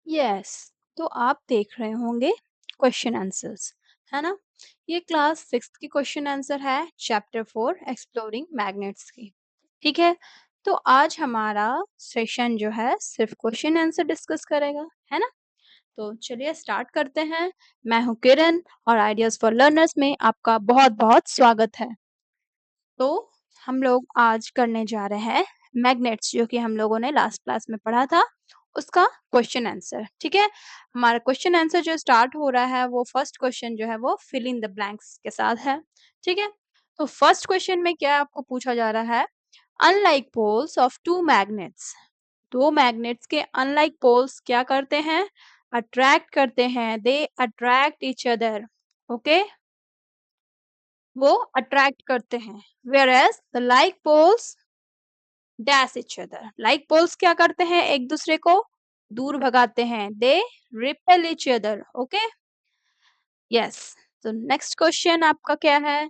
Yes. तो आप देख रहे होंगे क्वेश्चन आंसर्स, है ना? ये क्लास सिक्स की क्वेश्चन आंसर है, चैप्टर 4 एक्सप्लोरिंग मैग्नेट्स की। ठीक है, तो आज हमारा सेशन जो है सिर्फ क्वेश्चन आंसर डिस्कस करेगा, है ना? तो चलिए स्टार्ट करते हैं। मैं हूँ किरण और आइडियाज फॉर लर्नर्स में आपका बहुत बहुत स्वागत है। तो हम लोग आज करने जा रहे हैं मैग्नेट्स, जो कि हम लोगों ने लास्ट क्लास में पढ़ा था, उसका क्वेश्चन आंसर। ठीक है, हमारा क्वेश्चन आंसर जो स्टार्ट हो रहा है वो फर्स्ट क्वेश्चन जो है वो फिल इन द ब्लैंक्स के साथ है। ठीक है, तो फर्स्ट क्वेश्चन में क्या आपको पूछा जा रहा है? Unlike poles of two magnets, दो मैग्नेट्स के अनलाइक पोल्स क्या करते हैं? अट्रैक्ट करते हैं, they attract each other. Okay, वो अट्रैक्ट करते हैं। Whereas the like poles dash each other, like poles क्या करते हैं? एक दूसरे को दूर भगाते हैं, they repel each other. Okay, yes. तो नेक्स्ट क्वेश्चन आपका क्या है?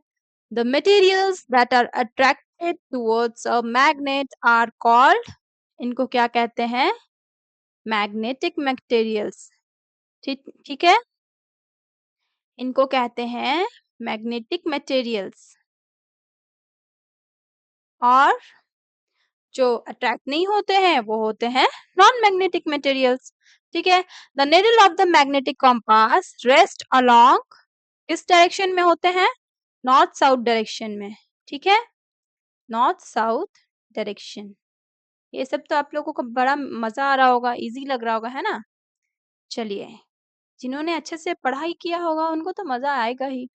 The materials that are attracted towards a magnet are called, इनको क्या कहते हैं? Magnetic materials. ठीक ठीक है, इनको कहते हैं मैग्नेटिक मटेरियल्स। और जो अट्रैक्ट नहीं होते हैं वो होते हैं नॉन मैग्नेटिक मटेरियल्स। ठीक है, the needle of the magnetic compass rest along, किस डायरेक्शन में होते हैं? नॉर्थ साउथ डायरेक्शन में। ठीक है, नॉर्थ साउथ डायरेक्शन। ये सब तो आप लोगों को बड़ा मजा आ रहा होगा, इजी लग रहा होगा, है ना? चलिए, जिन्होंने अच्छे से पढ़ाई किया होगा उनको तो मजा आएगा ही,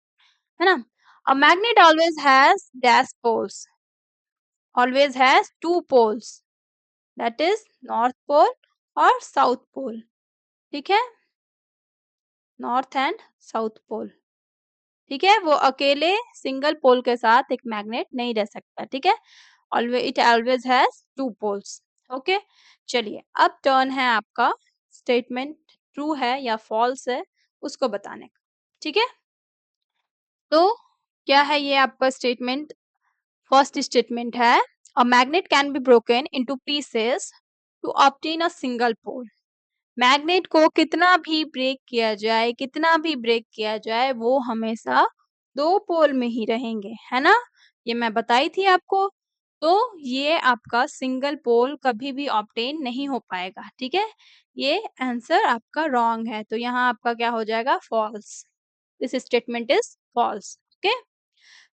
है ना? A magnet always has dash poles, always has two poles, that is north pole और साउथ पोल। ठीक है, नॉर्थ एंड साउथ पोल। ठीक है, वो अकेले सिंगल पोल के साथ एक मैग्नेट नहीं रह सकता। ठीक है, always it always has two poles. Okay, चलिए अब टर्न है आपका स्टेटमेंट ट्रू है या फॉल्स है उसको बताने का। ठीक है, तो क्या है ये आपका स्टेटमेंट? फर्स्ट स्टेटमेंट है, a magnet can be broken into pieces to obtain a single pole. Magnet को कितना भी ब्रेक किया जाए, कितना भी ब्रेक किया जाए, वो हमेशा दो पोल में ही रहेंगे, है ना? ये मैं बताई थी आपको। तो ये आपका सिंगल पोल कभी भी ऑब्टेन नहीं हो पाएगा। ठीक है, ये आंसर आपका रॉन्ग है, तो यहाँ आपका क्या हो जाएगा? False. This statement is false. Okay,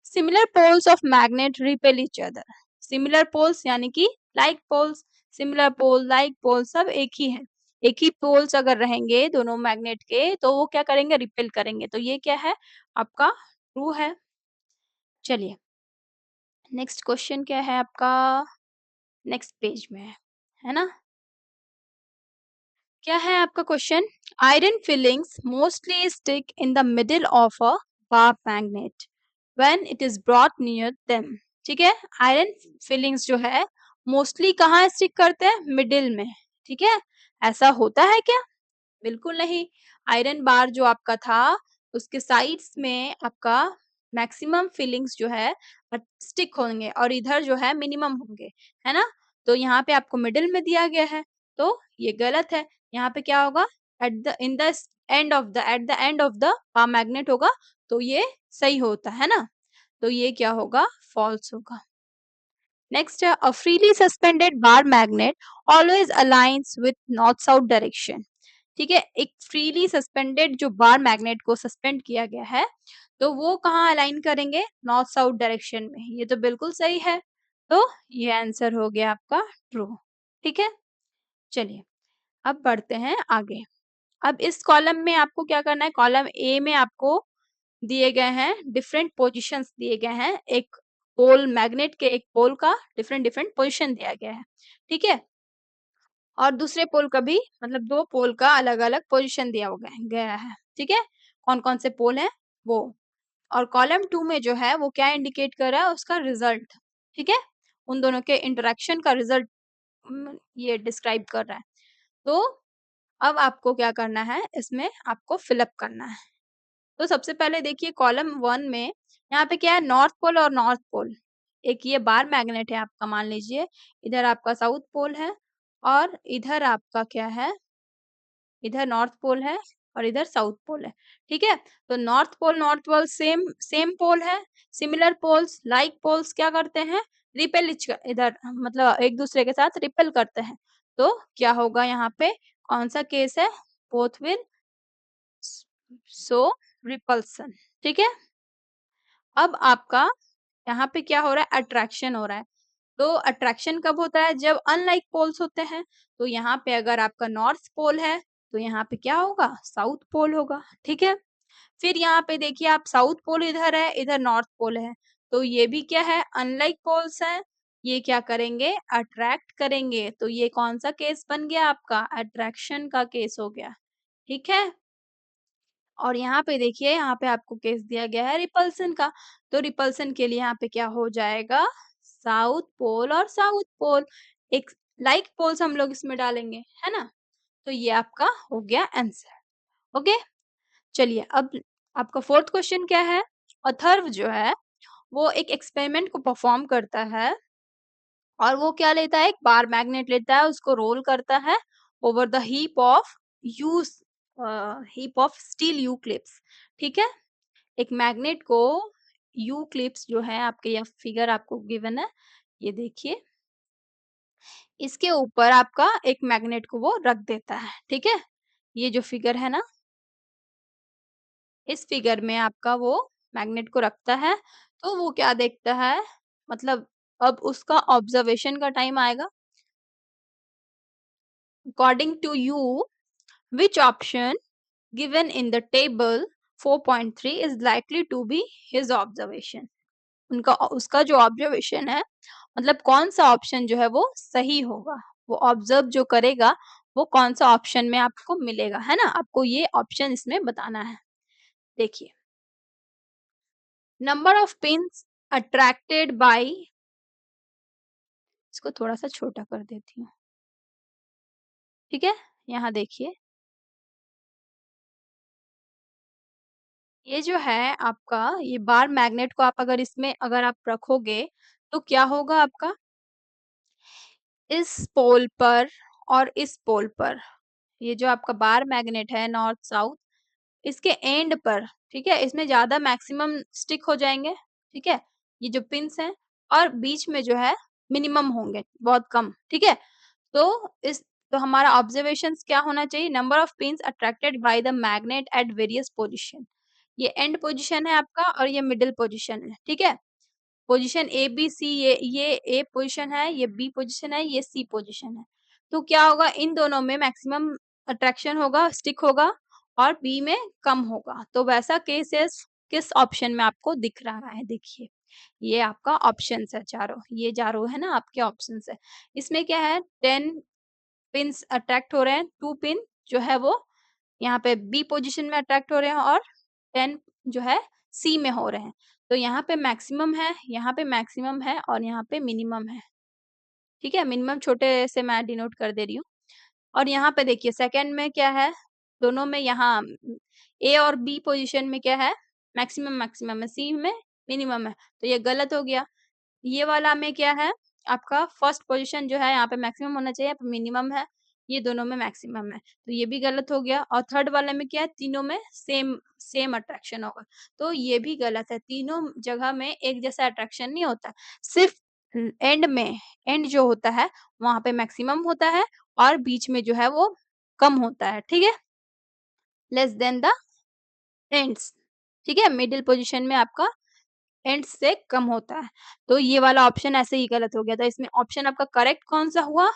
similar poles of magnet repel each other. Similar poles यानी कि like poles, similar pole, like pole सब एक ही है। एक ही पोल्स अगर रहेंगे दोनों मैग्नेट के तो वो क्या करेंगे? रिपेल करेंगे। तो ये क्या है? आपका ट्रू है। चलिए, नेक्स्ट क्वेश्चन क्या है आपका? नेक्स्ट पेज में है ना? क्या है आपका question? Iron filings mostly stick in the middle of a bar magnet when it is brought near them. ठीक है, आयरन फिलिंग्स जो है मोस्टली कहाँ स्टिक करते हैं? मिडिल में। ठीक है, ऐसा होता है क्या? बिल्कुल नहीं। आयरन बार जो आपका था उसके साइड्स में आपका मैक्सिमम फिलिंग्स जो है स्टिक होंगे और इधर जो है मिनिमम होंगे, है ना? तो यहाँ पे आपको मिडिल में दिया गया है, तो ये गलत है। यहाँ पे क्या होगा? At the end of the magnet होगा, तो ये सही होता है ना? तो ये क्या होगा? फॉल्स होगा। नेक्स्ट है, a freely suspended bar magnet always aligns with north south direction. ठीक है, एक फ्रीली सस्पेंडेड जो बार मैग्नेट को सस्पेंड किया गया है तो वो कहाँ अलाइन करेंगे? नॉर्थ साउथ डायरेक्शन में। ये तो बिल्कुल सही है, तो ये आंसर हो गया आपका ट्रू। ठीक है, चलिए अब बढ़ते हैं आगे। अब इस कॉलम में आपको क्या करना है? कॉलम ए में आपको दिए गए हैं डिफरेंट पोजीशंस दिए गए हैं। एक पोल मैग्नेट के एक पोल का डिफरेंट डिफरेंट पोजीशन दिया गया है। ठीक है, और दूसरे पोल का भी, मतलब दो पोल का अलग अलग पोजीशन दिया गया है। ठीक है, कौन कौन से पोल हैं वो, और कॉलम टू में जो है वो क्या इंडिकेट कर रहा है? उसका रिजल्ट। ठीक है, उन दोनों के इंटरेक्शन का रिजल्ट ये डिस्क्राइब कर रहा है। तो अब आपको क्या करना है? इसमें आपको फिलअप करना है। तो सबसे पहले देखिए कॉलम वन में यहाँ पे क्या है? नॉर्थ पोल और नॉर्थ पोल। एक ये बार मैग्नेट है आपका, मान लीजिए इधर आपका साउथ पोल है और इधर आपका क्या है? इधर नॉर्थ पोल है और इधर साउथ पोल है, ठीक है। तो north pole same same pole है। सिमिलर पोल्स लाइक पोल्स क्या करते हैं, रिपेल इधर मतलब एक दूसरे के साथ रिपेल करते हैं। तो क्या होगा यहाँ पे, कौन सा केस है, बोथ विल शो रिपल्सन, ठीक है। अब आपका यहाँ पे क्या हो रहा है, अट्रैक्शन हो रहा है। तो अट्रैक्शन कब होता है, जब अनलाइक पोल्स होते हैं। तो यहाँ पे अगर आपका नॉर्थ पोल है तो यहाँ पे क्या होगा, साउथ पोल होगा, ठीक है। फिर यहाँ पे देखिए आप, साउथ पोल इधर है, इधर नॉर्थ पोल है, तो ये भी क्या है, अनलाइक पोल्स है। ये क्या करेंगे, अट्रैक्ट करेंगे। तो ये कौन सा केस बन गया आपका, अट्रैक्शन का केस हो गया, ठीक है। और यहाँ पे देखिए, यहाँ पे आपको केस दिया गया है रिपल्सन का। तो रिपल्सन के लिए यहाँ पे क्या हो जाएगा, साउथ पोल और साउथ पोल, एक लाइक पोल्स हम लोग इसमें डालेंगे, है ना। तो ये आपका हो गया आंसर। ओके, चलिए अब आपका फोर्थ क्वेश्चन क्या है। अथर्व जो है वो एक एक्सपेरिमेंट को परफॉर्म करता है और वो क्या लेता है, एक बार मैग्नेट लेता है, उसको रोल करता है over the use heap of still you clips, ठीक है। एक मैग्नेट को यू क्लिप्स जो है आपके, यह फिगर आपको गिवन है, ये देखिए, इसके ऊपर आपका एक मैग्नेट को वो रख देता है, ठीक है। ये जो फिगर है ना, इस फिगर में आपका वो मैग्नेट को रखता है, तो वो क्या देखता है, मतलब अब उसका ऑब्जर्वेशन का टाइम आएगा। According to you, which option given in the table 4.3 is likely to be his observation। उनका उसका जो ऑब्जर्वेशन है, मतलब कौन सा ऑप्शन जो है वो सही होगा, वो ऑब्जर्व जो करेगा वो कौन सा ऑप्शन में आपको मिलेगा, है ना। आपको ये ऑप्शन इसमें बताना है। देखिए, number of pins attracted by, इसको थोड़ा सा छोटा कर देती हूँ, ठीक है। यहाँ देखिए, ये जो है आपका, ये बार मैग्नेट को आप अगर इसमें अगर आप रखोगे तो क्या होगा आपका, इस पोल पर और इस पोल पर, ये जो आपका बार मैग्नेट है नॉर्थ साउथ, इसके एंड पर, ठीक है, इसमें ज्यादा मैक्सिमम स्टिक हो जाएंगे, ठीक है, ये जो पिंस हैं, और बीच में जो है मिनिमम होंगे, बहुत कम, ठीक है। तो इस तो हमारा ऑब्जर्वेशंस क्या होना चाहिए, number of pins attracted by the magnet at various position. ये एंड पोजीशन है आपका और ये मिडिल पोजीशन है, ठीक है। पोजीशन ए बी सी, ये ए पोजीशन है, ये बी पोजीशन है, ये सी पोजीशन है। तो क्या होगा, इन दोनों में मैक्सिमम अट्रैक्शन होगा, स्टिक होगा, और बी में कम होगा। तो वैसा केसेस किस ऑप्शन में आपको दिख रहा है, देखिए, ये आपका ऑप्शंस है चारों, ये चारों है ना आपके ऑप्शंस है। इसमें क्या है, 10 पिन्स अट्रैक्ट हो रहे हैं, 2 पिन जो है वो यहाँ पे बी पोजीशन में अट्रैक्ट हो रहे हैं, और 10 जो है सी में हो रहे हैं। तो यहाँ पे मैक्सिमम है, यहाँ पे मैक्सिमम है, और यहाँ पे मिनिमम है, ठीक है। मिनिमम छोटे से मैं डिनोट कर दे रही हूँ। और यहाँ पे देखिए सेकंड में क्या है, दोनों में यहाँ ए और बी पोजीशन में क्या है, मैक्सिमम मैक्सिमम है, सी में मिनिमम है, तो ये गलत हो गया। ये वाला में क्या है, आपका फर्स्ट पोजीशन जो है यहाँ पे मैक्सिमम होना चाहिए, मिनिमम है, ये दोनों में मैक्सिमम है, तो ये भी गलत हो गया। और थर्ड वाले में क्या है, तीनों में सेम सेम अट्रैक्शन होगा, तो ये भी गलत है। तीनों जगह में एक जैसा अट्रैक्शन नहीं होता, सिर्फ एंड में, एंड जो होता है वहां पे मैक्सिमम होता है, और बीच में जो है वो कम होता है, ठीक है, लेस देन द एंड्स, ठीक है। मिडिल पोजीशन में आपका एंड से कम होता है। तो ये वाला ऑप्शन ऐसे ही गलत हो गया था। इसमें ऑप्शन आपका करेक्ट कौन सा हुआ,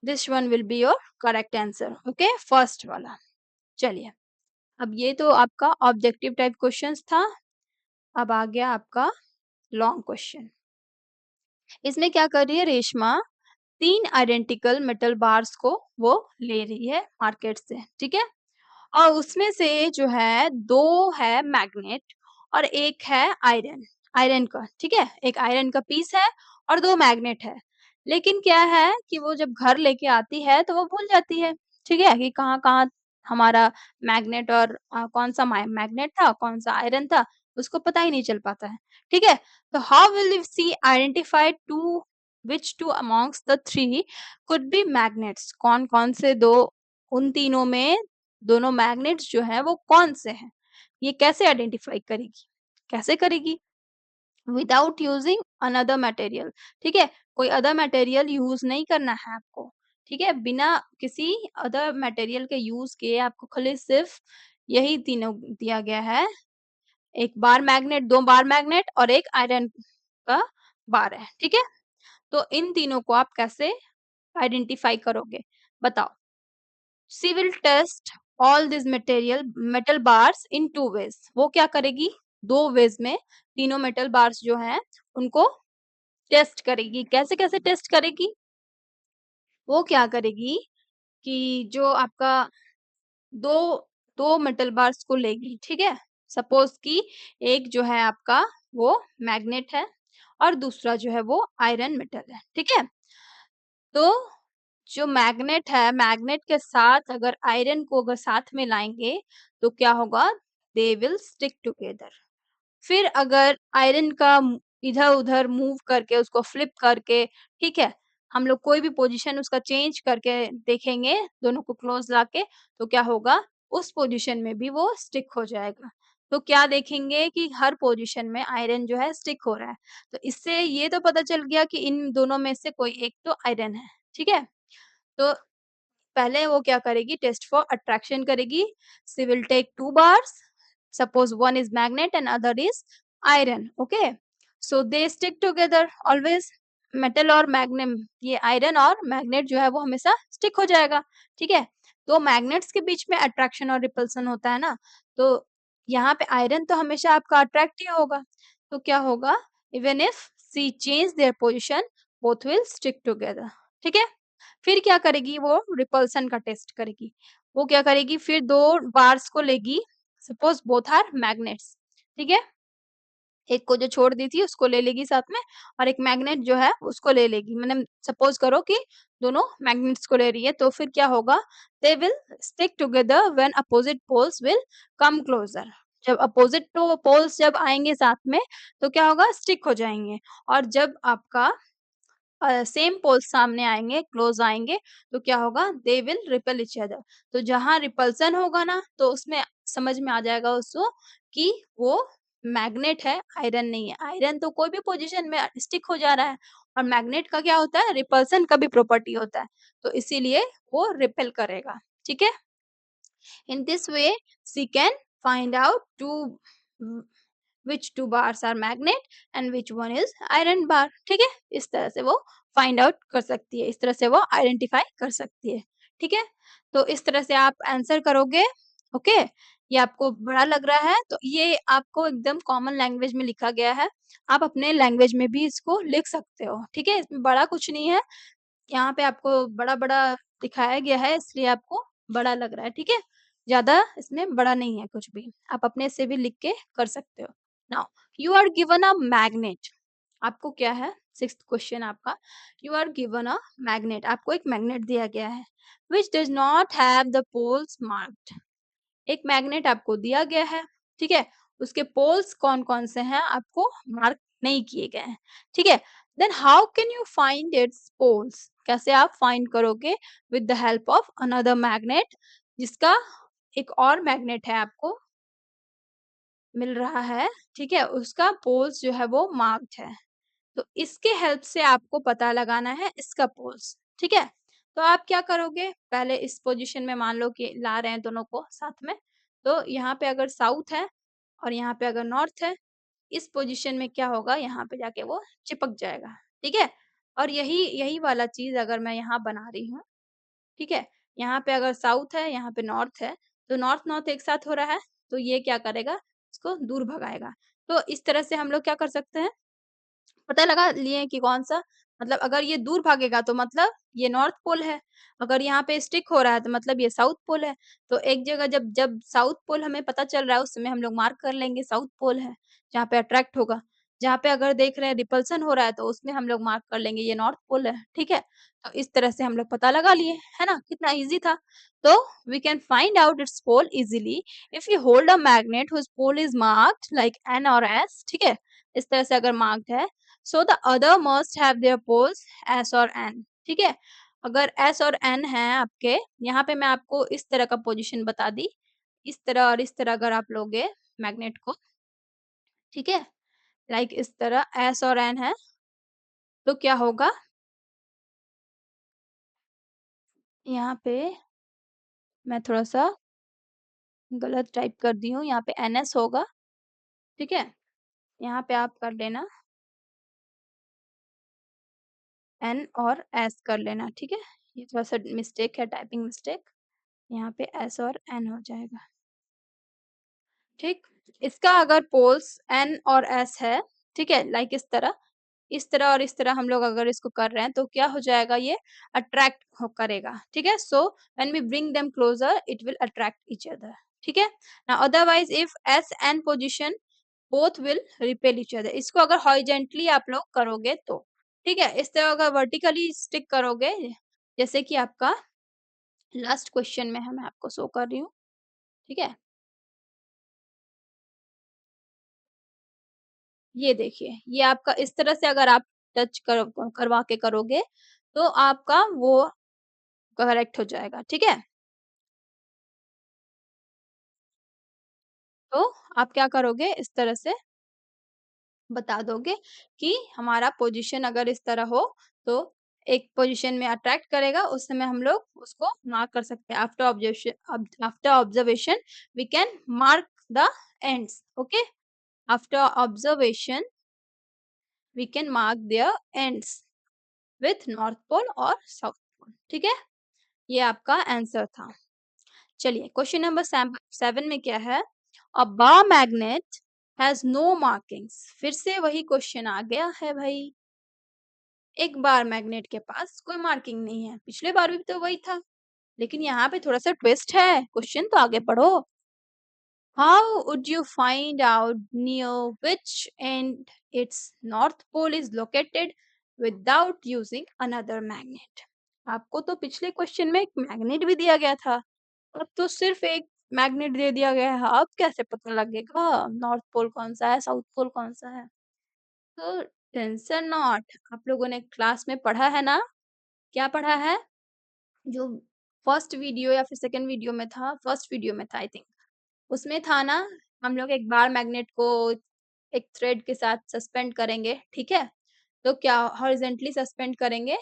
this one will be your correct answer, okay, first वाला। चलिए, अब ये तो आपका ऑब्जेक्टिव टाइप क्वेश्चंस था। अब आ गया आपका लॉन्ग क्वेश्चन। इसमें क्या कर रही है रेशमा, 3 आइडेंटिकल मेटल बार्स को वो ले रही है मार्केट से, ठीक है। और उसमें से जो है 2 है मैग्नेट और 1 है आयरन, आयरन का, ठीक है। एक आयरन का पीस है और 2 मैग्नेट है। लेकिन क्या है कि वो जब घर लेके आती है तो वो भूल जाती है, ठीक है, कि कहाँ-कहाँ हमारा मैग्नेट और कौन-सा मैग्नेट था, कौन-सा आयरन था, उसको पता ही नहीं चल पाता है, ठीक है। तो how will she identify two, which two amongst the 3 could be magnets, कौन-कौन से 2 उन तीनों में दोनों मैग्नेट्स जो हैं वो कौन से हैं? ये कैसे आइडेंटिफाई करेगी? कैसे करेगी? विदाउट यूजिंग अनदर मटेरियल, ठीक है? कोई अदर मटेरियल यूज़ नहीं करना है आपको, ठीक है? बिना किसी अदर मटेरियल के यूज़ किए आपको खाली सिर्फ़ यही तीनों दिया गया है। 1 बार मैग्नेट, 2 बार मैग्नेट और 1 आयरन का बार है, ठीक है? तो इन तीनों को आप कैसे आइडेंटिफाई करोगे? बताओ। She will test all this metal bars in 2 ways. वो क्या करेगी? 2 वेज़ में तीनों मेटल बार्स जो हैं उनको टेस्ट करेगी। कैसे-कैसे टेस्ट करेगी? वो क्या करेगी कि जो आपका 2 2 मेटल बार्स को लेगी, ठीक है? सपोज़ कि एक जो है आपका वो मैग्नेट है और दूसरा जो है वो आयरन मेटल है, ठीक है? तो जो मैग्नेट है, मैग्नेट के साथ अगर आयरन को अगर साथ में लाएँगे, तो क्या होगा? They will stick together. फिर अगर आयरन का इधर-उधर मूव करके उसको फ्लिप करके, ठीक है? हम लोग कोई भी पोज़ीशन उसका चेंज करके देखेंगे, दोनों को क्लोज़ लाके, तो क्या होगा? उस पोज़ीशन में भी वो स्टिक हो जाएगा। तो क्या देखेंगे कि हर पोज़ीशन में आयरन जो है स्टिक हो रहा है। तो इससे ये तो पता चल गया कि इन दोनों में से कोई एक तो आयरन है, ठीक है? तो पहले वो क्या करेगी? टेस्ट फॉर अट्रैक्शन करेगी। She will take 2 bars. Suppose one is magnet and other is iron. Okay. So they stick together always. Metal और मैग्नेम, ये आयरन और मैग्नेट जो है वो हमेशा स्टिक हो जाएगा, ठीक है? तो मैग्नेट्स के बीच में अट्रैक्शन और रिपल्सन होता है ना, तो यहाँ पे आयरन तो हमेशा आपका अट्रैक्ट ही होगा। तो क्या होगा? Even if she change their position, both will stick together, ठीक है? फिर क्या करेगी वो? रिपल्सन का टेस्ट करेगी। वो क्या करेगी? फिर 2 बार्स को लेगी, सपोज़ बोथ आर मैग्नेट्स, ठीक है? एक को जो छोड़ दी थी उसको ले लेगी साथ में और एक मैग्नेट जो है उसको ले लेगी। मैंने सपोज़ करो कि दोनों मैग्नेट्स को ले रही है, तो फिर क्या होगा? They will stick together when opposite poles will come closer. जब अपोज़िट टो पोल्स जब आएँगे साथ में, तो क्या होगा? स्टिक हो जाएँगे और जब आपका सेम पोल्स सामने आएँगे, क्लोज़ आएँगे, तो क्या होगा? They will repel each other. तो जहाँ रिपल्सन होगा ना, तो उसमें समझ में आ जाएगा उसको कि वो मैग्नेट है, आयरन नहीं है। आयरन तो कोई भी पोज़ीशन में स्टिक हो जा रहा है और मैग्नेट का क्या होता है? रिपल्सन का भी प्रॉपर्टी होता है, तो इसीलिए वो रिपेल करेगा, ठीक है? In this way, she can find out which two bars are magnet and which one is iron bar. ठीक है? इस तरह से वो फाइंड आउट कर सकती है, इस तरह से वो आइडेंटिफाई कर सकती है, ठीक है? तो इस तरह से आप आंसर करोगे, ओके? ये आपको बड़ा लग रहा है, तो ये आपको एकदम कॉमन लैंग्वेज में लिखा गया है। आप अपने लैंग्वेज में भी इसको लिख सकते हो, ठीक है? इसमें बड़ा कुछ नहीं है, यहाँ पे आपको बड़ा-बड़ा दिखाया गया है इसलिए आपको बड़ा लग रहा है, ठीक है? ज़्यादा इसमें बड़ा नहीं है कुछ भी, आप अपने से भी लिख के कर सकते हो। Now you are given a magnet, आपको क्या है 6th क्वेश्चन आपका, you are given a magnet, आपको एक मैग्नेट दिया गया है which does not have the poles marked. एक मैग्नेट आपको दिया गया है, ठीक है? उसके पोल्स कौन-कौन से हैं आपको मार्क नहीं किए गए हैं, ठीक है? Then how can you find its poles? कैसे आप फाइंड करोगे? With the help of another magnet, जिसका एक और मैग्नेट है आपको मिल रहा है, ठीक है? उसका पोल्स जो है वो मार्क्ड है। तो इसके हेल्प से आपको पता लगाना है इसका पोल्स, ठीक है? तो आप क्या करोगे? पहले इस पोज़ीशन में मान लो कि ला रहे हैं दोनों को साथ में, तो यहाँ पे अगर साउथ है और यहाँ पे अगर नॉर्थ है, इस पोज़ीशन में क्या होगा? यहाँ पे जाके वो चिपक जाएगा, ठीक है? और यही यही वाला चीज़ अगर मैं यहाँ बना रही हूँ, ठीक है? यहाँ पे अगर साउथ है, यहाँ पे नॉर्थ है, तो नॉर्थ-नॉर्थ एक साथ हो रहा है, तो ये क्या करेगा? इसको दूर भगाएगा। तो इस तरह से हम लोग क्या कर सकते हैं? पता लगा लिए कि कौन-सा मतलब अगर ये दूर भागेगा तो मतलब ये नॉर्थ पोल है, अगर यहाँ पे स्टिक हो रहा है तो मतलब ये साउथ पोल है। तो एक जगह जब जब साउथ पोल हमें पता चल रहा है उस समय हम लोग मार्क कर लेंगे साउथ पोल है, जहाँ पे अट्रैक्ट होगा। जहाँ पे अगर देख रहे हैं रिपल्सन हो रहा है तो उसमें हम लोग मार्क कर लेंगे ये नॉर्थ पोल है, ठीक है? तो इस तरह से हम लोग पता लगा लिए, है ना? कितना ईज़ी था। तो we can find out its pole easily if you hold a magnet which pole is marked like N और एस, ठीक है? इस तरह से अगर मार्क्ड है, so the other must have their poles S और N, ठीक है? अगर एस और एन हैं आपके, यहाँ पे मैं आपको इस तरह का पोज़ीशन बता दी, इस तरह और इस तरह अगर आप लोगे मैग्नेट को, ठीक है? लाइक इस तरह एस और एन है, तो क्या होगा, यहाँ पे मैं थोड़ा-सा गलत टाइप कर दी हूँ, यहाँ पे एनएस होगा, ठीक है? यहाँ पे आप कर लेना एन और एस कर लेना, ठीक है? ये थोड़ा-सा मिस्टेक है, टाइपिंग मिस्टेक। यहाँ पे एस और एन हो जाएगा, ठीक? इसका अगर पोल्स एन और एस है, ठीक है? लाइक इस तरह और इस तरह हम लोग अगर इसको कर रहे हैं, तो क्या हो जाएगा ये अट्रैक्ट हो करेगा, ठीक है? So when we bring them closer, it will attract each other, ठीक है? Now otherwise if S N position both will repel each other, इसको अगर हॉरिज़ॉन्टली आप लोग करोगे तो, ठीक है? इस तरह अगर वर्टिकली स्टिक करोगे, जैसे कि आपका लास्ट क्वेश्चन में है, मैं आपको शो कर रही हूँ, ठीक है? ये देखिए, ये आपका इस तरह से अगर आप टच करवा के करोगे, तो आपका वो करेक्ट हो जाएगा, ठीक है? तो आप क्या करोगे, इस तरह से बता दोगे कि हमारा पोज़ीशन अगर इस तरह हो, तो एक पोज़ीशन में अट्रैक्ट करेगा, उस समय हम लोग उसको मार्क कर सकते हैं। After observation we can mark the ends, okay? After observation we can mark their ends with north pole और साउथ पोल, ठीक है? ये आपका आंसर था। चलिए क्वेश्चन नंबर 7 में क्या है? A bar magnet has no markings, फिर से वही क्वेश्चन आ गया है भाई। एक बार मैग्नेट के पास कोई मार्किंग नहीं है, पिछले बार भी तो वही था, लेकिन यहाँ पे थोड़ा-सा ट्विस्ट है, क्वेश्चन तो आगे पढ़ो। How would you find out near which end its north pole is located without using another magnet? आपको तो पिछले क्वेश्चन में एक मैग्नेट भी दिया गया था, अब तो सिर्फ एक मैग्नेट दे दिया गया है, अब कैसे पता लगेगा नॉर्थ पोल कौन सा है, साउथ पोल कौन सा है? तो टेंशन नॉट, आप लोगों ने क्लास में पढ़ा है ना? क्या पढ़ा है? जो फर्स्ट वीडियो या फिर सेकंड वीडियो में था, फर्स्ट वीडियो में था आई थिंक। उसमें था ना, हम लोग एक बार मैग्नेट को एक थ्रेड के साथ सस्पेंड करेंगे, ठीक है? तो क्या हॉरिज़ॉन्टली सस्पेंड करेंगे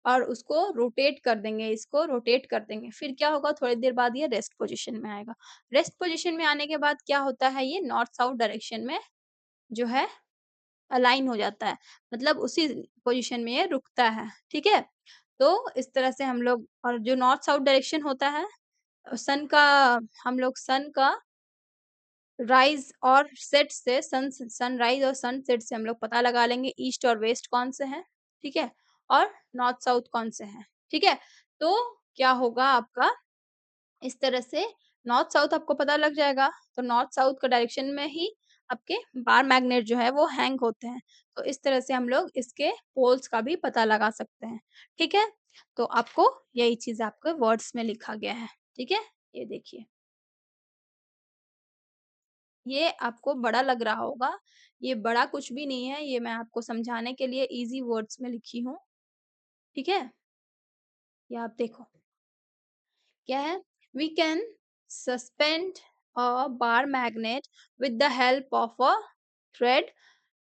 और उसको रोटेट कर देंगे, इसको रोटेट कर देंगे। फिर क्या होगा, थोड़ी देर बाद ये रेस्ट पोज़ीशन में आएगा। रेस्ट पोज़ीशन में आने के बाद क्या होता है, ये नॉर्थ साउथ डायरेक्शन में जो है अलाइन हो जाता है। मतलब उसी पोज़ीशन में ये रुकता है, ठीक है? तो इस तरह से हम लोग, और जो नॉर्थ साउथ डायरेक्शन होता है, सन का हम लोग सन का राइज़ और सेट से सनराइज़ और सनसेट से हम लोग पता लगा लेंगे ईस्ट और वेस्ट कौन से हैं, ठीक है? और नॉर्थ साउथ कौन से हैं, ठीक है? तो क्या होगा आपका, इस तरह से नॉर्थ साउथ आपको पता लग जाएगा, तो नॉर्थ साउथ का डायरेक्शन में ही आपके बार मैग्नेट जो है वो हैंग होते हैं। तो इस तरह से हम लोग इसके पोल्स का भी पता लगा सकते हैं, ठीक है? तो आपको यही चीज़ आपके वर्ड्स में लिखा गया है, ठीक है? ये देखिए। ये आपको बड़ा लग रहा होगा, ये बड़ा कुछ भी नहीं है, ये मैं आपको समझाने के लिए ईज़ी वर्ड्स में लिखी हूँ, ठीक है? ये आप देखो, क्या है? We can suspend a bar magnet with the help of a thread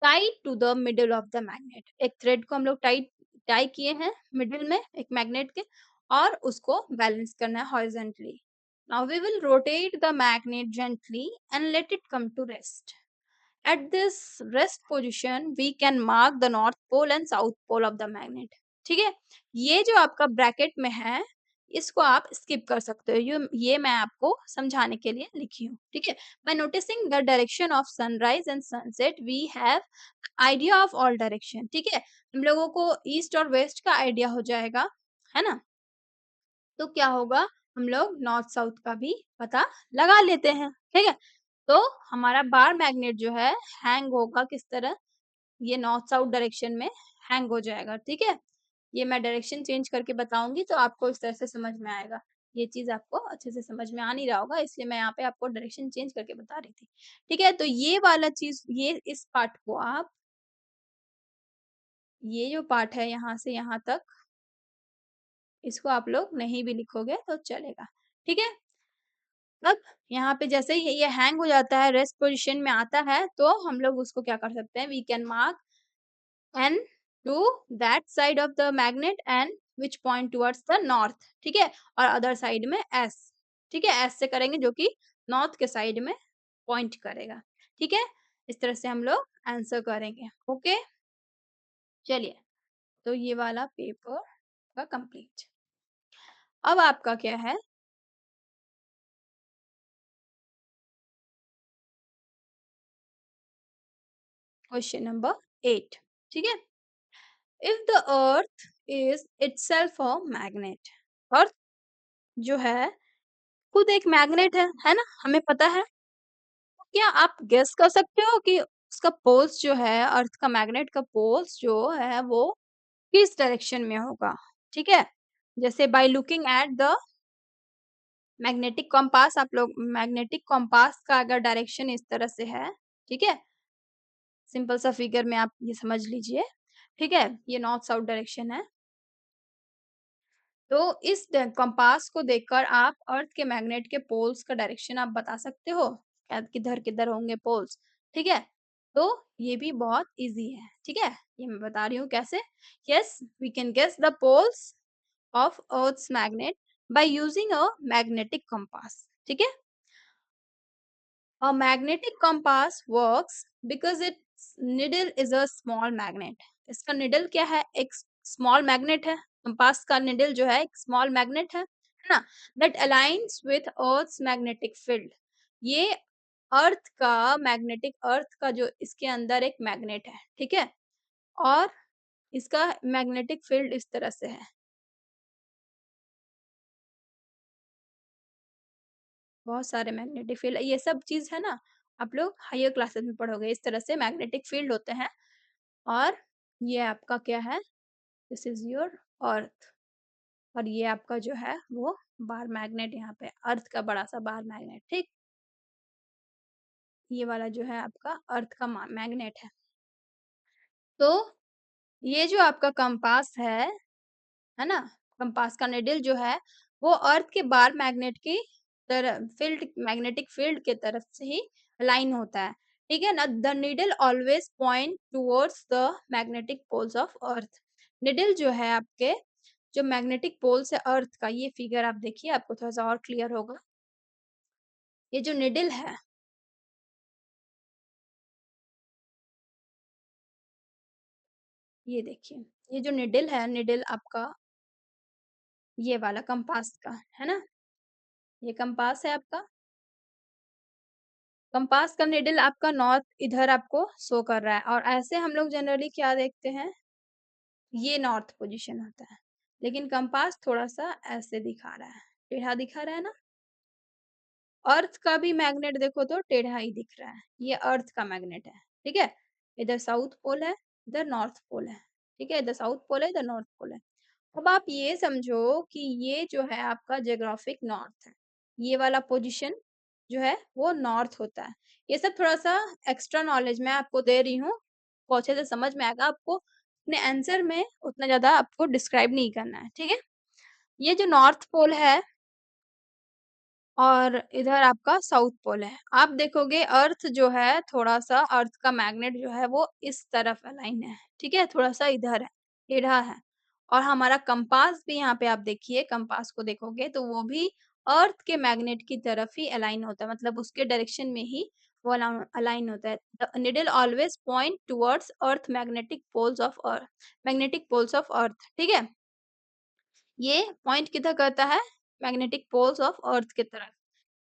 tied to the middle of the magnet. एक थ्रेड को हम लोग टाई किए हैं मिडल में एक मैग्नेट के, और उसको बैलेंस करना है horizontally. Now we will rotate the magnet gently and let it come to rest. At this rest position, we can mark the north pole and south pole of the magnet. ठीक है? ये जो आपका bracket में है, इसको आप skip कर सकते हो। ये मैं आपको समझाने के लिए लिखी हूँ, ठीक है? By noticing the direction of sunrise and sunset, we have idea of all direction. ठीक है? हम लोगों को ईस्ट और वेस्ट का आइडिया हो जाएगा, है ना? तो क्या होगा, हम लोग नॉर्थ साउथ का भी पता लगा लेते हैं, ठीक है? तो हमारा बार मैग्नेट जो है हैंग होगा किस तरह, ये नॉर्थ साउथ डायरेक्शन में हैंग हो जाएगा, ठीक है? ये मैं डायरेक्शन चेंज करके बताऊँगी तो आपको इस तरह से समझ में आएगा। ये चीज़ आपको अच्छे से समझ में आ नहीं रहा होगा, इसलिए मैं यहाँ पे आपको डायरेक्शन चेंज करके बता रही थी, ठीक है? तो ये वाला चीज़, ये इस पार्ट को आप, ये जो पार्ट है यहाँ से यहाँ तक, इसको आप लोग नहीं भी लिखोगे तो चलेगा, ठीक है? अब यहाँ पे जैसे ही ये हैंग हो जाता है, रेस्ट पोज़ीशन में आता है, तो हम लोग उसको क्या कर सकते हैं, we can mark N to that side of the magnet and which point towards the north, ठीक है? और अदर साइड में S, ठीक है? S से करेंगे जो कि नॉर्थ के साइड में पॉइंट करेगा, ठीक है? इस तरह से हम लोग आंसर करेंगे, ओके? चलिए, तो ये वाला पेपर का कंप्लीट। अब आपका क्या है, क्वेश्चन नंबर 8, ठीक है? If the earth is itself a magnet, earth जो है खुद एक मैग्नेट है ना? हमें पता है। तो क्या आप गेस कर सकते हो कि उसका पोल्स जो है, अर्थ का मैग्नेट का पोल्स जो है वो किस डायरेक्शन में होगा? ठीक है? जैसे by looking at the magnetic compass, आप लोग मैग्नेटिक कंपास का अगर डायरेक्शन इस तरह से है, ठीक है? सिंपल सा फिगर में आप ये समझ लीजिए, ठीक है? ये नॉर्थ साउथ डायरेक्शन है। तो इस कंपास को देखकर आप अर्थ के मैग्नेट के पोल्स का डायरेक्शन आप बता सकते हो, किधर किधर होंगे पोल्स, ठीक है? तो ये भी बहुत इजी है, ठीक है? ये मैं बता रही हूँ कैसे। Yes, we can guess the poles of earth's magnet by using a magnetic compass, ठीक है? A magnetic compass works because its needle is a small magnet. इसका निडल क्या है? एक स्मॉल मैग्नेट है। कंपास का निडल जो है एक स्मॉल मैग्नेट है ना? That aligns with earth's magnetic field. ये अर्थ का जो इसके अंदर एक मैग्नेट है, ठीक है? और इसका मैग्नेटिक फील्ड इस तरह से है। बहुत सारे मैग्नेटिक फील्ड ये सब चीज़ है ना, आप लोग हायर क्लासेस में पढ़ोगे। इस तरह से मैग्नेटिक फील्ड होते हैं। और ये आपका क्या है, दिस इज योर अर्थ। और ये आपका जो है वो बार मैग्नेट, यहाँ पे अर्थ का बड़ा सा बार मैग्नेट, ठीक? ये वाला जो है आपका अर्थ का मैग्नेट तो ये जो आपका कंपास है ना? कंपास का निडल जो है वो अर्थ के बार मैग्नेट की तरह फील्ड, मैग्नेटिक फील्ड के तरफ से ही अलाइन होता है, ठीक है ना? The needle always point towards the magnetic poles of earth. Needle जो है आपके, जो मैग्नेटिक पोल्स है अर्थ का, ये फिगर आप देखिए, आपको थोड़ा-सा और क्लियर होगा। ये जो निडल है, ये देखिए, ये जो निडल है, निडल आपका ये वाला कंपास का, है ना? ये कंपास है आपका। कंपास का निडल आपका नॉर्थ इधर आपको शो कर रहा है और ऐसे हम लोग जनरली क्या देखते हैं, ये नॉर्थ पोजीशन होता है। लेकिन कंपास थोड़ा-सा ऐसे दिखा रहा है, टेढ़ा दिखा रहा है ना? अर्थ का भी मैग्नेट देखो तो टेढ़ा ही दिख रहा है। ये अर्थ का मैग्नेट है, ठीक है? इधर साउथ पोल है, इधर नॉर्थ पोल है, ठीक है? इधर साउथ पोल है, इधर नॉर्थ पोल है। अब आप ये समझो कि ये जो है आपका ज्योग्राफिक नॉर्थ है। ये वाला पोजीशन जो है वो नॉर्थ होता है। ये सब थोड़ा-सा एक्स्ट्रा नॉलेज मैं आपको दे रही हूँ, आपको अच्छे से समझ में आएगा। आपको अपने आंसर में उतना ज़्यादा आपको डिस्क्राइब नहीं करना है, ठीक है? ये जो नॉर्थ पोल है और इधर आपका साउथ पोल है। आप देखोगे अर्थ जो है थोड़ा-सा, अर्थ का मैग्नेट जो है वो इस तरफ अलाइन है, ठीक है? थोड़ा-सा इधर है, टेढ़ा है। और हमारा कंपास भी यहाँ पे आप देखिए, कंपास को देखोगे तो वो भी अर्थ के मैग्नेट की तरफ ही अलाइन होता है, मतलब उसके डायरेक्शन में ही वो अलाइन होता है। The needle always point towards earth magnetic poles of earth, ठीक है? ये पॉइंट किधर करता है? मैग्नेटिक पोल्स ऑफ अर्थ की तरफ।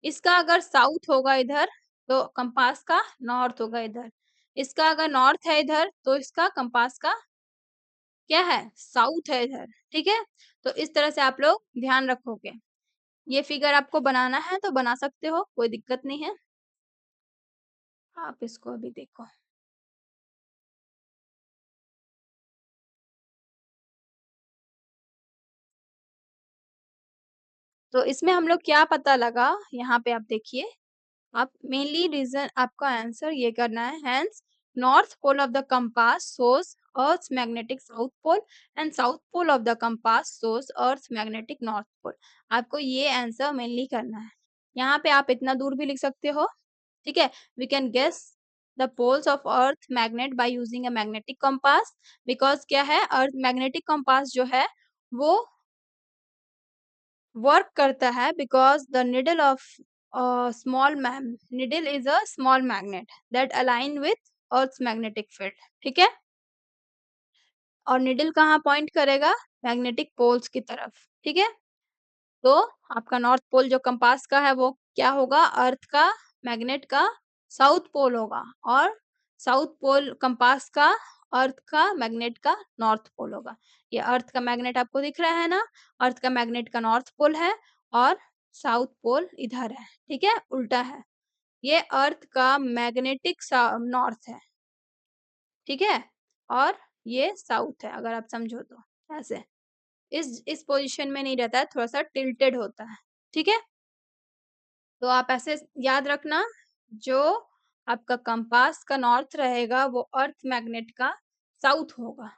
इसका अगर साउथ होगा इधर, तो कंपास का नॉर्थ होगा इधर। इसका अगर नॉर्थ है इधर, तो इसका कंपास का क्या है? साउथ है इधर, ठीक है? तो इस तरह से आप लोग ध्यान रखोगे। ये फिगर आपको बनाना है तो बना सकते हो, कोई दिक्कत नहीं है। आप इसको अभी देखो। तो इसमें हम लोग क्या पता लगा, यहाँ पे आप देखिए, आप मेनली रीज़न आपका आंसर ये करना है, hence North pole of the compass shows Earth's magnetic south pole and south pole of the compass shows Earth's magnetic north pole. आपको ये आंसर मेनली करना है. यहाँ पे आप इतना दूर भी लिख सकते हो. ठीक है. We can guess the poles of Earth magnet by using a magnetic compass because क्या है Earth magnetic compass जो है वो वर्क करता है because the needle of needle is a small magnet that align with Earth's magnetic field. ठीक है. और निडल कहाँ पॉइंट करेगा मैग्नेटिक पोल्स की तरफ. ठीक है. तो आपका नॉर्थ पोल जो कंपास का है वो क्या होगा अर्थ का मैग्नेट का साउथ पोल होगा और साउथ पोल कंपास का अर्थ का मैग्नेट का नॉर्थ पोल होगा. ये अर्थ का मैग्नेट आपको दिख रहा है ना. अर्थ का मैग्नेट का नॉर्थ पोल है और साउथ पोल इधर है. ठीक है. उल्टा है. ये अर्थ का मैग्नेटिक नॉर्थ है. ठीक है. और ये साउथ है अगर आप समझो तो ऐसे इस पोजीशन में नहीं रहता है थोड़ा सा टिल्टेड होता है. ठीक है. तो आप ऐसे याद रखना जो आपका कंपास का नॉर्थ रहेगा वो अर्थ मैग्नेट का साउथ होगा.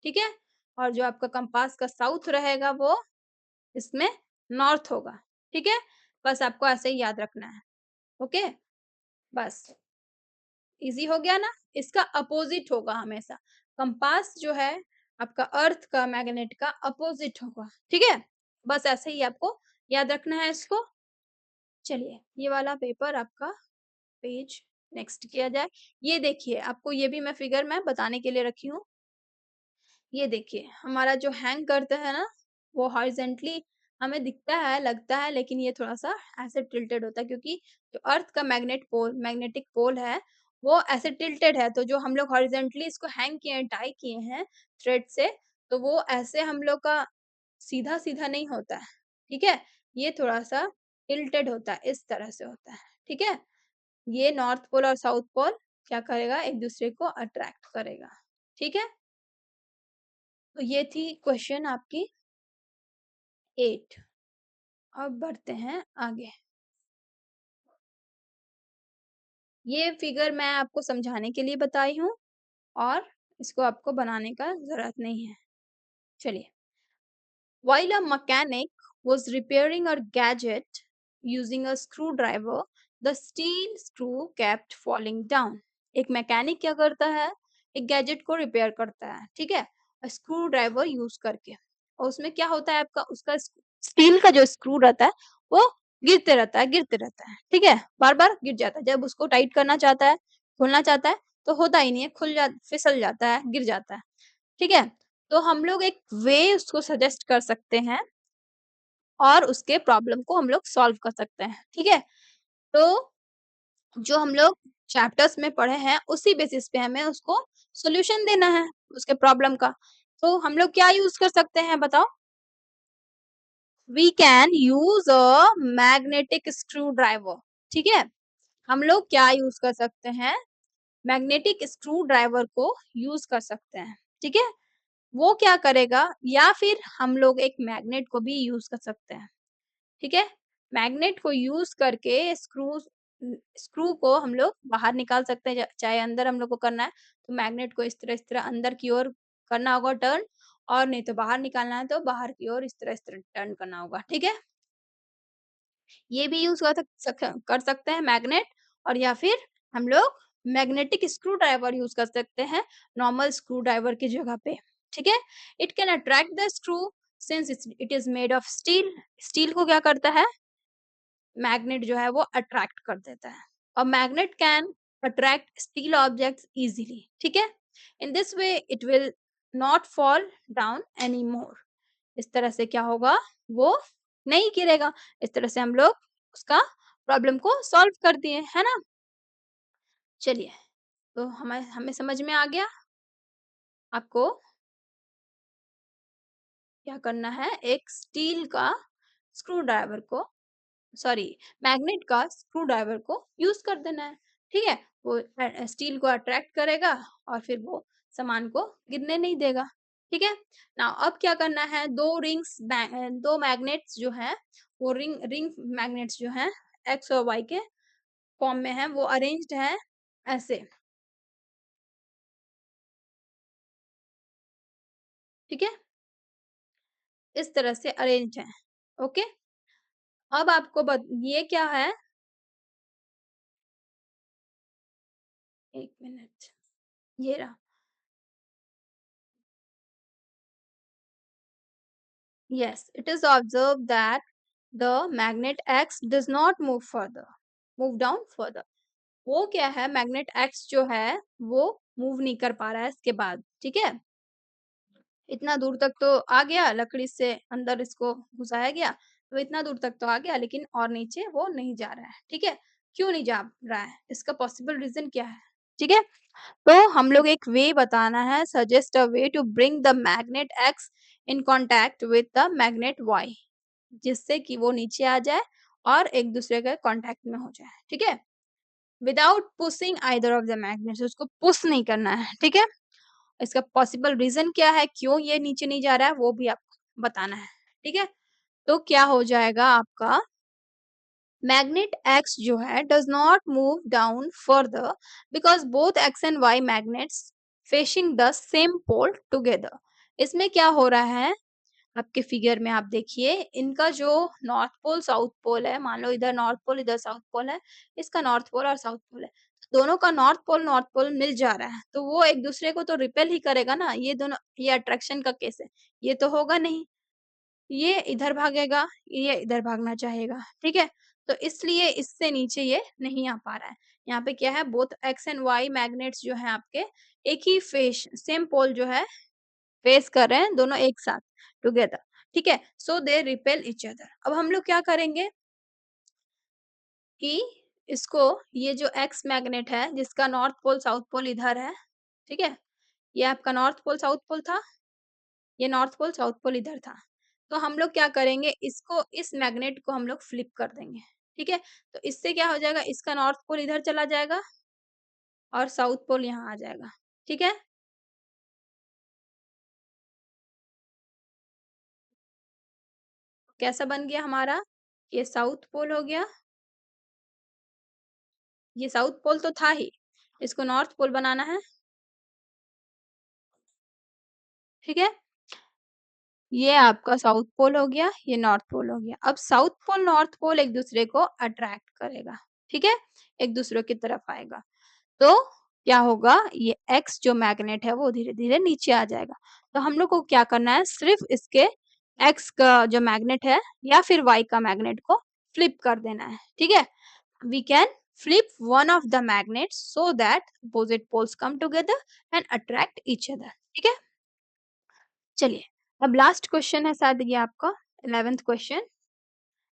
ठीक है. और जो आपका कंपास का साउथ रहेगा वो इसमें नॉर्थ होगा. ठीक है. बस आपको ऐसे ही याद रखना है. ओके. बस इजी हो गया ना. इसका अपोजिट होगा हमेशा. कंपास जो है आपका अर्थ का मैग्नेट का अपोजिट होगा. ठीक है. बस ऐसे ही आपको याद रखना है इसको. चलिए ये वाला पेपर आपका पेज नेक्स्ट किया जाए. ये देखिए आपको ये भी मैं फिगर में बताने के लिए रखी हूँ. ये देखिए हमारा जो हैंग करता है ना वो हॉरिजेंटली हमें दिखता है लगता है लेकिन ये थोड़ा सा ऐसे टिल्टेड होता है क्योंकि जो अर्थ का मैग्नेटिक पोल है वो ऐसे टिल्टेड है. तो जो हम लोग हॉरिजेंटली इसको हैंग किए हैं टाई किए हैं थ्रेड से तो वो ऐसे हम लोग का सीधा सीधा नहीं होता है. ठीक है. ये थोड़ा सा टिल्टेड होता है इस तरह से होता है. ठीक है. ये नॉर्थ पोल और साउथ पोल क्या करेगा एक दूसरे को अट्रैक्ट करेगा. ठीक है. तो ये थी क्वेश्चन आपकी 8. अब बढ़ते हैं आगे. ये फिगर मैं आपको समझाने के लिए बताई हूँ और इसको आपको बनाने का जरूरत नहीं है. चलिए. While a mechanic was repairing a gadget using a screwdriver, the steel screw kept falling down. एक मैकेनिक क्या करता है एक गैजेट को रिपेयर करता है. ठीक है. स्क्रू ड्राइवर यूज करके और उसमें क्या होता है आपका उसका स्टील का जो स्क्रू रहता है वो गिरते रहता है. ठीक है. बार बार गिर जाता है. जब उसको टाइट करना चाहता है खोलना चाहता है तो होता ही नहीं है. फिसल जाता है गिर जाता है. ठीक है. तो हम लोग एक वे उसको सजेस्ट कर सकते हैं और उसके प्रॉब्लम को हम लोग सॉल्व कर सकते हैं. ठीक है. तो जो हम लोग चैप्टर्स में पढ़े हैं उसी बेसिस पे हमें उसको सॉल्यूशन देना है उसके प्रॉब्लम का. तो हम लोग क्या यूज कर सकते हैं बताओ. We can use a magnetic screw driver. ठीक है. हम लोग क्या यूज कर सकते हैं मैग्नेटिक स्क्रू ड्राइवर को यूज कर सकते हैं. ठीक है. वो क्या करेगा या फिर हम लोग एक मैग्नेट को भी यूज कर सकते हैं. ठीक है. मैग्नेट को यूज करके स्क्रू को हम लोग बाहर निकाल सकते हैं चाहे अंदर हम लोग को करना है तो मैग्नेट को इस तरह अंदर की ओर करना होगा टर्न और नहीं तो बाहर निकालना है तो बाहर की ओर इस तरह टर्न करना होगा. ठीक है. ये भी यूज कर सकते हैं मैग्नेट और या फिर हम लोग मैग्नेटिक स्क्रू ड्राइवर यूज कर सकते हैं नॉर्मल स्क्रू ड्राइवर की जगह पे. ठीक है. It can attract the screw since it is made of steel. Steel को क्या करता है मैग्नेट जो है वो अट्रैक्ट कर देता है और magnet can attract steel objects easily. ठीक है. In this way it will not fall down any more. इस तरह से क्या होगा वो नहीं गिरेगा. इस तरह से हम लोग उसका प्रॉब्लम को सॉल्व कर दिए है ना. चलिए. तो हमें हमें समझ में आ गया आपको क्या करना है एक स्टील का स्क्रू ड्राइवर को सॉरी मैग्नेट का स्क्रू ड्राइवर को यूज कर देना है. ठीक है. वो स्टील को अट्रैक्ट करेगा और फिर वो सामान को गिरने नहीं देगा. ठीक है. ना अब क्या करना है दो मैग्नेट्स जो है वो रिंग रिंग मैग्नेट्स जो है एक्स और वाई के फॉर्म में है वो अरेंज्ड है ऐसे. ठीक है? इस तरह से अरेंज है। ओके? अब आपको ये क्या है? 1 मिनट, ये रहा। Yes, it is observed that the magnet X does not move down further. वो क्या है, मैग्नेट एक्स जो है वो मूव नहीं कर पा रहा है इसके बाद, ठीक है? इतना दूर तक तो आ गया, लकड़ी से अंदर इसको घुसाया गया, तो इतना दूर तक तो आ गया, लेकिन और नीचे वो नहीं जा रहा है, ठीक है? क्यों नहीं जा रहा है? इसका पॉसिबल रीज़न क्या है? ठीक है? तो हम लोग एक वे बताना है, suggest a way to bring the magnet X in contact with the magnet Y, जिससे कि वो नीचे आ जाए और एक दूसरे के कॉन्टैक्ट में हो जाए, ठीक है? Without pushing either of the magnets, उसको पुश नहीं करना है, ठीक है? इसका पॉसिबल रीज़न क्या है, क्यों ये नीचे नहीं जा रहा है, वो भी आपको बताना है, ठीक है? तो क्या हो जाएगा आपका, मैग्नेट एक्स जो है does not move down further because both X and Y magnets facing the same pole together. इसमें क्या हो रहा है, आपके फिगर में आप देखिए, इनका जो नॉर्थ पोल साउथ पोल है, मान लो इधर नॉर्थ पोल इधर साउथ पोल है, इसका नॉर्थ पोल और साउथ पोल है, दोनों का नॉर्थ पोल मिल जा रहा है, तो वो एक दूसरे को तो रिपेल ही करेगा ना, ये दोनों, ये अट्रैक्शन का केस है, ये तो होगा नहीं, ये इधर भागेगा, ये इधर भागना चाहेगा, ठीक है? तो इसलिए इससे नीचे ये नहीं आ पा रहा है। यहाँ पे क्या है, both X and Y magnets जो हैं आपके एक ही फेस सेम पोल जो है फेस कर रहे हैं, दोनों एक साथ टुगेदर, ठीक है? सो दे रिपेल ईच अदर। अब हम लोग क्या करेंगे कि इसको, ये जो एक्स मैग्नेट है जिसका नॉर्थ पोल साउथ पोल इधर है, ठीक है? ये आपका नॉर्थ पोल साउथ पोल था, ये नॉर्थ पोल साउथ पोल इधर था। तो हम लोग क्या करेंगे, इसको, इस मैग्नेट को हम लोग फ्लिप कर देंगे, ठीक है? तो इससे क्या हो जाएगा, इसका नॉर्थ पोल इधर चला जाएगा और साउथ पोल यहाँ आ जाएगा, ठीक है? कैसा बन गया हमारा? ये साउथ पोल हो गया, ये साउथ पोल तो था ही, इसको नॉर्थ पोल बनाना है, ठीक है? ये आपका साउथ पोल हो गया, ये नॉर्थ पोल हो गया। अब साउथ पोल, नॉर्थ पोल एक दूसरे को अट्रैक्ट करेगा, ठीक है? एक दूसरे की तरफ आएगा। तो क्या होगा, ये एक्स जो मैग्नेट है वो धीरे-धीरे नीचे आ जाएगा। तो हम लोग को क्या करना है, सिर्फ़ इसके एक्स का जो मैग्नेट है या फिर वाई का मैग्नेट को फ्लिप कर देना है, ठीक है? We can flip one of the magnets so that opposite poles come together and attract each other, ठीक है? चलिए, अब लास्ट क्वेश्चन है शायद ये आपका 11th क्वेश्चन।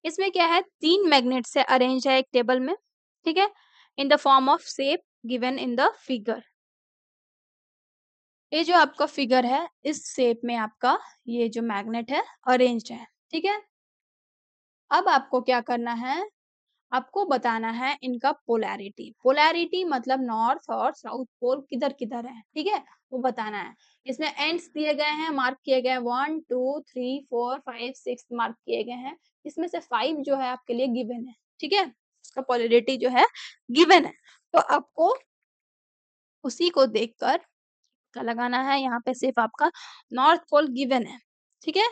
इसमें क्या है, 3 मैग्नेट से अरेंज है एक टेबल में, ठीक है? In the form of shape given in the figure. ये जो आपका फिगर है, इस शेप में आपका ये जो मैग्नेट है अरेंज्ड है, ठीक है? अब आपको क्या करना है, आपको बताना है इनका पोलैरिटी। पोलैरिटी मतलब नॉर्थ और साउथ पोल किधर-किधर है, ठीक है? वो बताना है। इसमें एंड्स दिए गए हैं, मार्क किए गए हैं 1, 2, 3, 4, 5, 6 मार्क किए गए हैं। इसमें से 5 जो है आपके लिए गिवन है, ठीक है? इसका पोलैरिटी जो है गिवन है। तो आपको उसी को देखकर क्या लगाना है, यहाँ पे सिर्फ आपका नॉर्थ पोल गिवन है, ठीक है?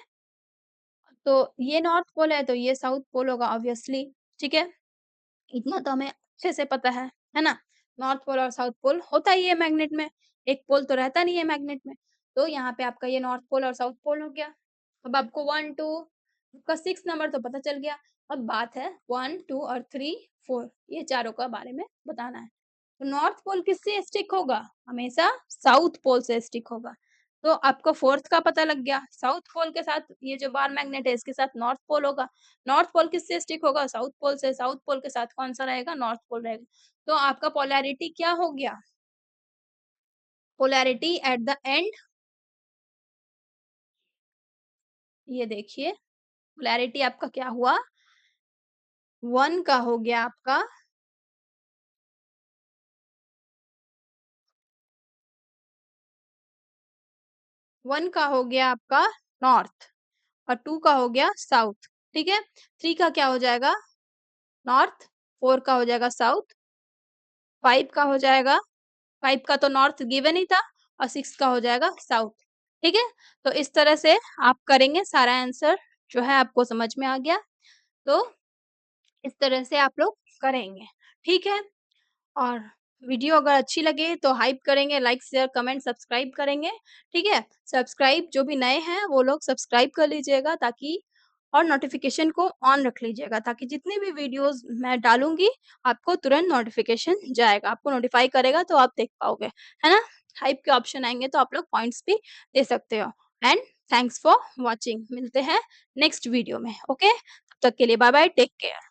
तो ये नॉर्थ पोल है, तो ये साउथ पोल होगा ऑब्वियसली, ठीक है? इतना तो हमें अच्छे से पता है ना? नॉर्थ पोल और साउथ पोल होता ही है मैग्नेट में, एक पोल तो रहता नहीं है मैग्नेट में। तो यहाँ पे आपका ये नॉर्थ पोल और साउथ पोल हो गया। अब आपको 1, 2 आपका 6 नंबर तो पता चल गया। अब बात है 1, 2 और 3, 4 ये चारों का बारे में बताना है। तो नॉर्थ पोल किससे स्टिक होगा? हमेशा साउथ पोल से स्टिक होगा। तो आपको 4th का पता लग गया, साउथ पोल के साथ ये जो बार मैग्नेट है इसके साथ नॉर्थ पोल होगा। नॉर्थ पोल किससे स्टिक होगा? साउथ पोल से। साउथ पोल के साथ कौन-सा रहेगा? नॉर्थ पोल रहेगा। तो आपका पोलैरिटी क्या हो गया? पोलैरिटी एट द एंड, ये देखिए, पोलैरिटी आपका क्या हुआ? 1 का हो गया आपका, 1 का हो गया आपका नॉर्थ और 2 का हो गया साउथ, ठीक है? 3 का क्या हो जाएगा? नॉर्थ, 4 का हो जाएगा साउथ, 5 का हो जाएगा, 5 का तो नॉर्थ गिवन ही था और 6 का हो जाएगा साउथ। ठीक है? तो इस तरह से आप करेंगे, सारा आंसर जो है आपको समझ में आ गया। तो इस तरह से आप लोग करेंगे, ठीक है? और वीडियो अगर अच्छी लगे तो हाइप करेंगे, लाइक, शेयर, कमेंट, सब्सक्राइब करेंगे, ठीक है? सब्सक्राइब जो भी नए हैं वो लोग सब्सक्राइब कर लीजिएगा ताकि और नोटिफ़िकेशन को ऑन रख लीजिएगा ताकि जितनी भी वीडियोज़ मैं डालूँगी, आपको तुरंत नोटिफ़िकेशन जाएगा, आपको नोटिफ़ाई करेगा तो आप देख पाओगे, है ना? हाइप के ऑप्शन आएँगे तो आप लोग पॉइंट्स भी दे सकते हो एंड थैंक्स फॉर वॉचिंग। मिलते हैं नेक्स्ट वीडियो में, ओके? तब तक के लिए बाय-बाय, टेक केयर।